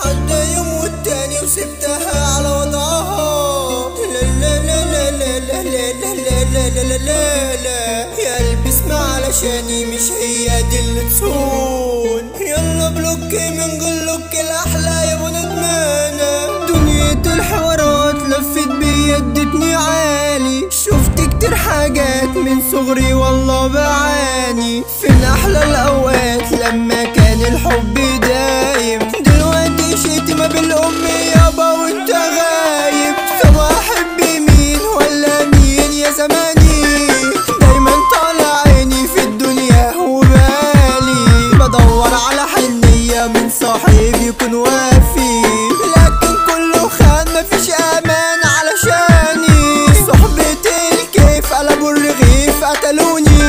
عدى يوم والتاني وسبتها على وضعها. لا لا لا لا لا لا لا لا لا لا لا لا لا يا قلبي اسمع علشاني مش هي دي اللي تصون. يلا بلوكي من جلوك الأحلى يا ابو ندمانة. دنيا الحوارات لفت بيا ادتني عالي. شفت كتير حاجات من صغري والله بعاني. فين أحلى الأوقات لما كان الحب دايم. دلوقتي شتيمة بالأم يابا وانت غايب. طب أحب مين ولا مين يا زماني؟ دايما طالع عيني في الدنيا وبالي. بدور على حنية من صاحب يكون وافي، لكن كله خان مفيش أمان علشاني. صحبة الكيف قلبوا الرغيف قتلوني.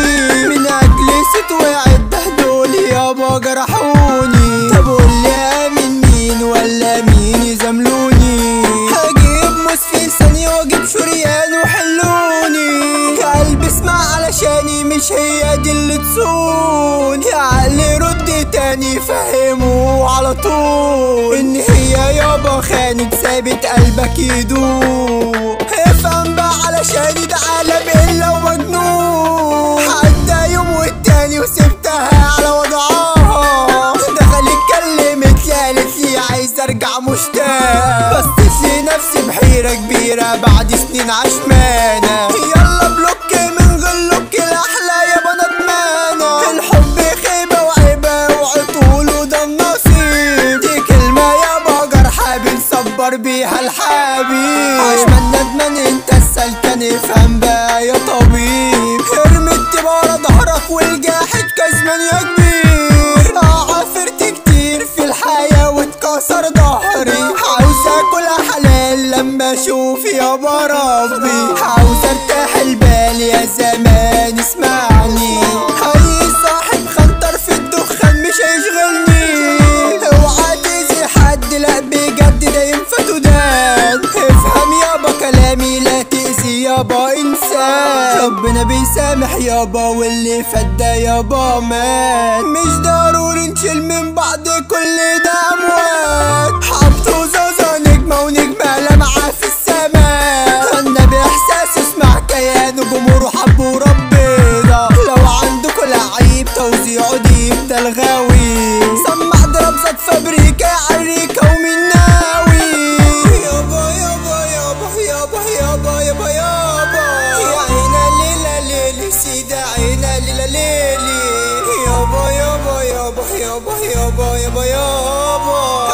من أجل ست وعد هدول يابا جرحوني. طب قولي آمن مين ولا مين يزاملوني؟ هجيب موس في ثانية واجيب شريان وحلوني. يا قلبي اسمع علشاني مش هي دي اللي تصون. يا عقلي رد تاني فهمه على طول ان هي يابا خانت سابت قلبك يدوق. افهم بقى علشاني ده عالم الا ومجنون. عدى يوم والتاني وسبتها على وضعها. دخلت كلمت لي قالت لي عايز ارجع مشتاق. بصيت لنفسي بحيرة كبيرة بعد سنين عشمانة. يلا بلوك من غلوك الأحلى يابا ندمانة. الحب خيبة وعيبة وعطول وده النصيب. دي كلمة يابا جرحة بنصبر بيها الحبيب. عشمان ندمان انت السلكان افهم بقى يا طبيب. ارمي التبا ورا ظهرك والجاحد كزمان يا كبير. عافرت كتير في الحياة واتكسر ظهري. عاوز اكل حلال لما اشوف يابا ربي. عاوز ارتاح البال يا زمان اسمعني. اي صاحب خنطر في الدخان مش هيشغلني. اوعى تأذي حد لا بجد ده ينفت ودان. افهم يابا كلامي لا تأذي يابا انسان. ربنا بيسامح يابا واللي فات ده يابا مات. مش ضروري نشيل من بعض كل ده اموات. حبط وزازة نجمة ونجمة لمعة في السماء. غنى باحساس اسمع كيان وجمهوره حبوا ربنا. لو عندكوا لعيب توزيعه ديب ده الغاوي. سمع ضرب زاد فابريكا عريكة ومن ناوي. يابا يابا يابا يابا يابا يابا يابا يا عينا ليلة ليلي سيدة عينا ليلة ليلي. يابا يابا يابا يابا يابا يابا يابا